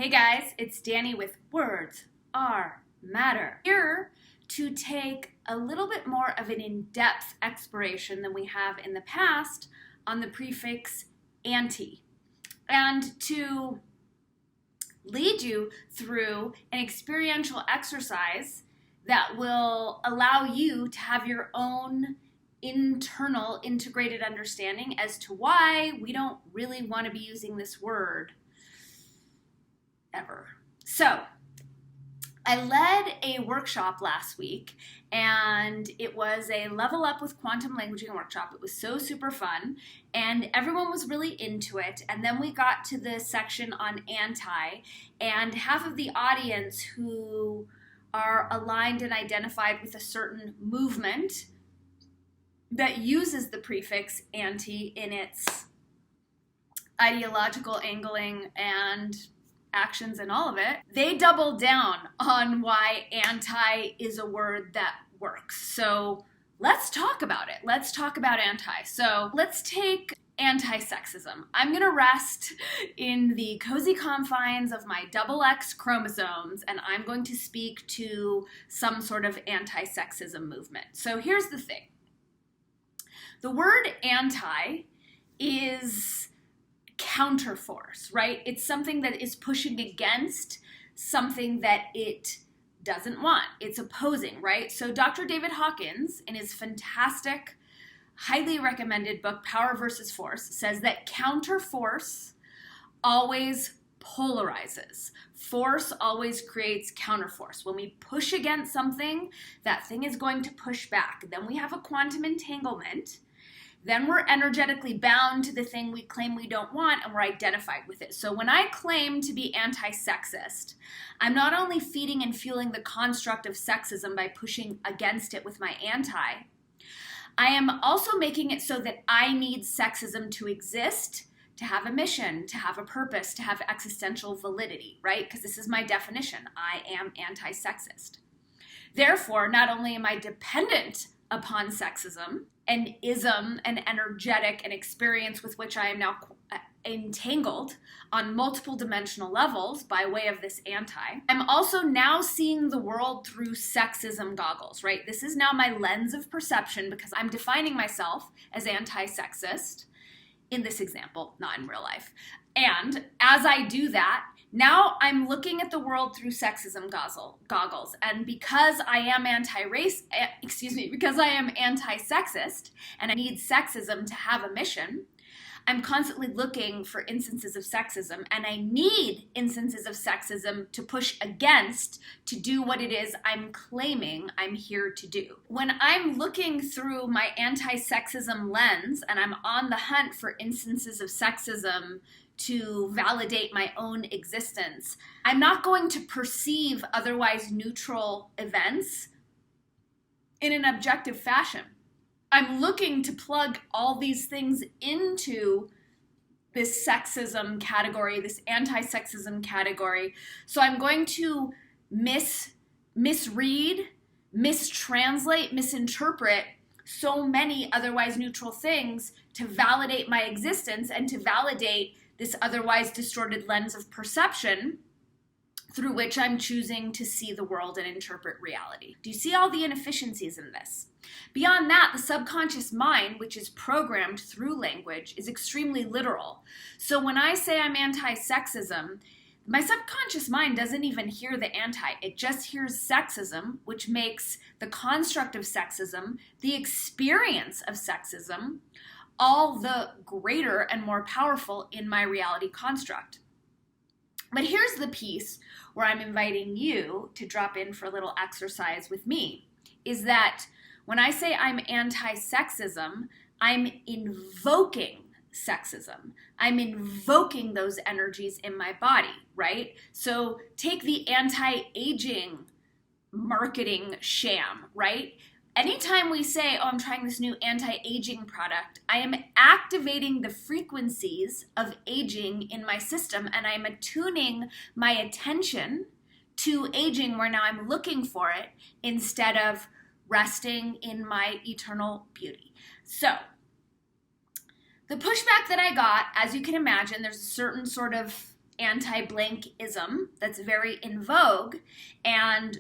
Hey guys, it's Danny with Words Are Matter. Here to take a little bit more of an in-depth exploration than we have in the past on the prefix anti, and to lead you through an experiential exercise that will allow you to have your own internal integrated understanding as to why we don't really want to be using this word ever. So, I led a workshop last week, and it was a level up with quantum languaging workshop. It was so super fun, and everyone was really into it. And then we got to the section on anti, and half of the audience who are aligned and identified with a certain movement that uses the prefix anti in its ideological angling and actions and all of it, they double down on why anti is a word that works. So let's talk about it. Let's talk about anti. So let's take anti-sexism. I'm going to rest in the cozy confines of my XX chromosomes, and I'm going to speak to some sort of anti-sexism movement. So here's the thing. The word anti is counterforce, right? It's something that is pushing against something that it doesn't want. It's opposing, right? So Dr. David Hawkins, in his fantastic, highly recommended book, Power versus Force, says that counterforce always polarizes. Force always creates counterforce. When we push against something, that thing is going to push back. Then we have a quantum entanglement. Then we're energetically bound to the thing we claim we don't want, and we're identified with it. So when I claim to be anti-sexist, I'm not only feeding and fueling the construct of sexism by pushing against it with my anti, I am also making it so that I need sexism to exist, to have a mission, to have a purpose, to have existential validity, right? Because this is my definition. I am anti-sexist. Therefore, not only am I dependent upon sexism, an ism, an energetic, an experience with which I am now entangled on multiple dimensional levels by way of this anti. I'm also now seeing the world through sexism goggles, right? This is now my lens of perception because I'm defining myself as anti-sexist in this example, not in real life. And as I do that, now I'm looking at the world through sexism goggles, and because I am because I am anti-sexist, and I need sexism to have a mission, I'm constantly looking for instances of sexism, and I need instances of sexism to push against to do what it is I'm claiming I'm here to do. When I'm looking through my anti-sexism lens, and I'm on the hunt for instances of sexism to validate my own existence, I'm not going to perceive otherwise neutral events in an objective fashion. I'm looking to plug all these things into this sexism category, this anti-sexism category. So I'm going to misread, mistranslate, misinterpret so many otherwise neutral things to validate my existence and to validate this otherwise distorted lens of perception through which I'm choosing to see the world and interpret reality. Do you see all the inefficiencies in this? Beyond that, the subconscious mind, which is programmed through language, is extremely literal. So when I say I'm anti-sexism, my subconscious mind doesn't even hear the anti. It just hears sexism, which makes the construct of sexism, the experience of sexism, all the greater and more powerful in my reality construct. But here's the piece where I'm inviting you to drop in for a little exercise with me, is that when I say I'm anti-sexism, I'm invoking sexism. I'm invoking those energies in my body, right? So take the anti-aging marketing sham, right? Anytime we say, oh, I'm trying this new anti-aging product, I am activating the frequencies of aging in my system, and I'm attuning my attention to aging where now I'm looking for it instead of resting in my eternal beauty. So the pushback that I got, as you can imagine, there's a certain sort of anti-blankism that's very in vogue, and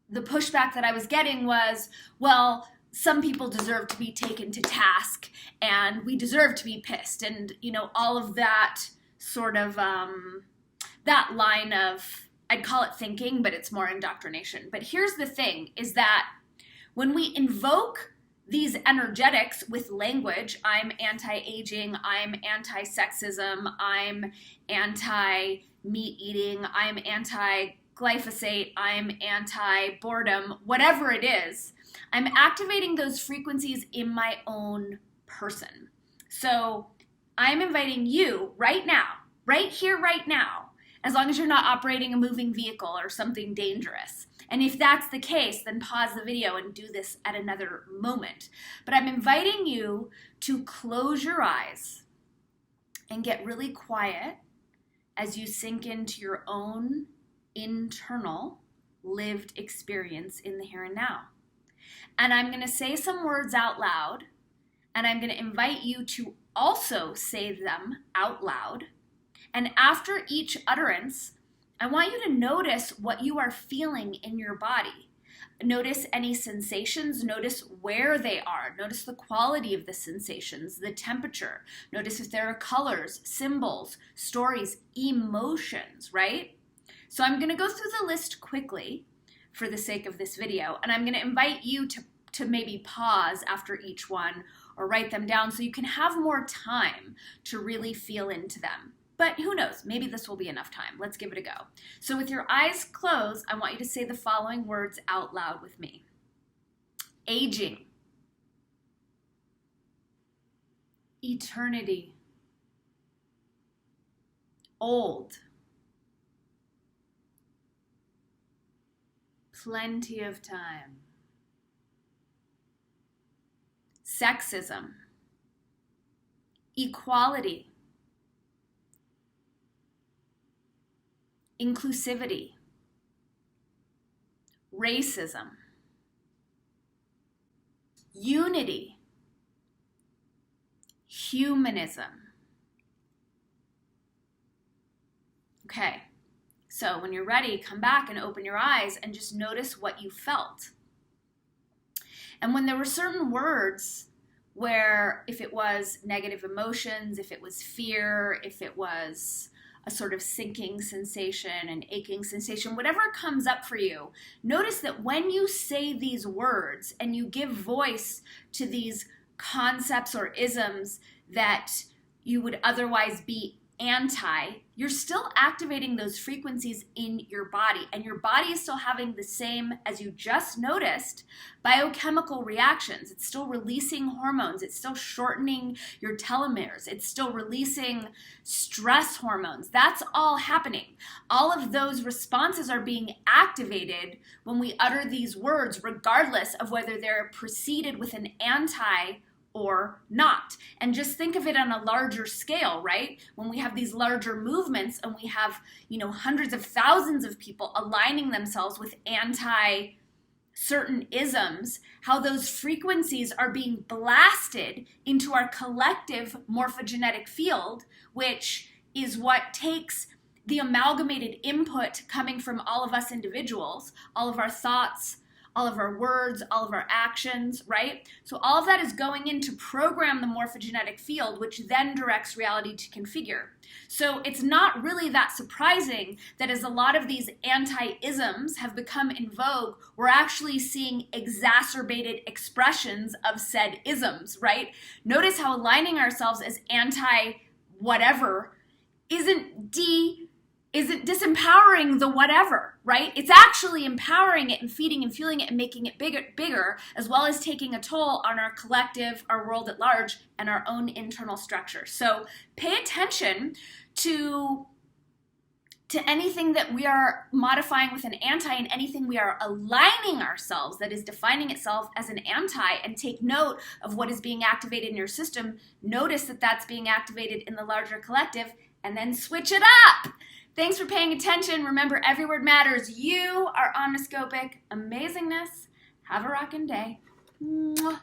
the pushback that I was getting was, well, some people deserve to be taken to task and we deserve to be pissed, and all of that sort of that line of, I'd call it thinking, but it's more indoctrination. But here's the thing, is that when we invoke these energetics with language, I'm anti-aging, I'm anti-sexism, I'm anti-meat eating, I'm anti-glyphosate, I'm anti-boredom, whatever it is, I'm activating those frequencies in my own person. So I'm inviting you right now, right here, right now, as long as you're not operating a moving vehicle or something dangerous. And if that's the case, then pause the video and do this at another moment. But I'm inviting you to close your eyes and get really quiet as you sink into your own internal lived experience in the here and now. And I'm going to say some words out loud, and I'm going to invite you to also say them out loud. And after each utterance, I want you to notice what you are feeling in your body. Notice any sensations, notice where they are, notice the quality of the sensations, the temperature. Notice if there are colors, symbols, stories, emotions, right? So I'm going to go through the list quickly for the sake of this video, and I'm going to invite you to maybe pause after each one or write them down so you can have more time to really feel into them. But who knows, maybe this will be enough time. Let's give it a go. So with your eyes closed, I want you to say the following words out loud with me. Aging. Eternity. Old. Plenty of time. Sexism. Equality. Inclusivity, racism, unity, humanism. Okay, so when you're ready, come back and open your eyes and just notice what you felt. And when there were certain words where, if it was negative emotions, if it was fear, if it was a sort of sinking sensation, an aching sensation, whatever comes up for you, notice that when you say these words and you give voice to these concepts or isms that you would otherwise be anti, you're still activating those frequencies in your body, and your body is still having the same, as you just noticed, biochemical reactions. It's still releasing hormones, it's still shortening your telomeres, it's still releasing stress hormones. That's all happening. All of those responses are being activated when we utter these words, regardless of whether they're preceded with an anti or not. And just think of it on a larger scale, right? When we have these larger movements and we have, hundreds of thousands of people aligning themselves with certain isms, how those frequencies are being blasted into our collective morphogenetic field, which is what takes the amalgamated input coming from all of us individuals, all of our thoughts, all of our words, all of our actions, right? So all of that is going in to program the morphogenetic field, which then directs reality to configure. So it's not really that surprising that as a lot of these anti-isms have become in vogue, we're actually seeing exacerbated expressions of said isms, right? Notice how aligning ourselves as anti-whatever isn't disempowering the whatever, right? It's actually empowering it and feeding and fueling it and making it bigger, as well as taking a toll on our collective, our world at large, and our own internal structure. So pay attention to anything that we are modifying with an anti and anything we are aligning ourselves that is defining itself as an anti, and take note of what is being activated in your system. Notice that that's being activated in the larger collective, and then switch it up. Thanks for paying attention. Remember, every word matters. You are omniscopic amazingness. Have a rockin' day. Mwah.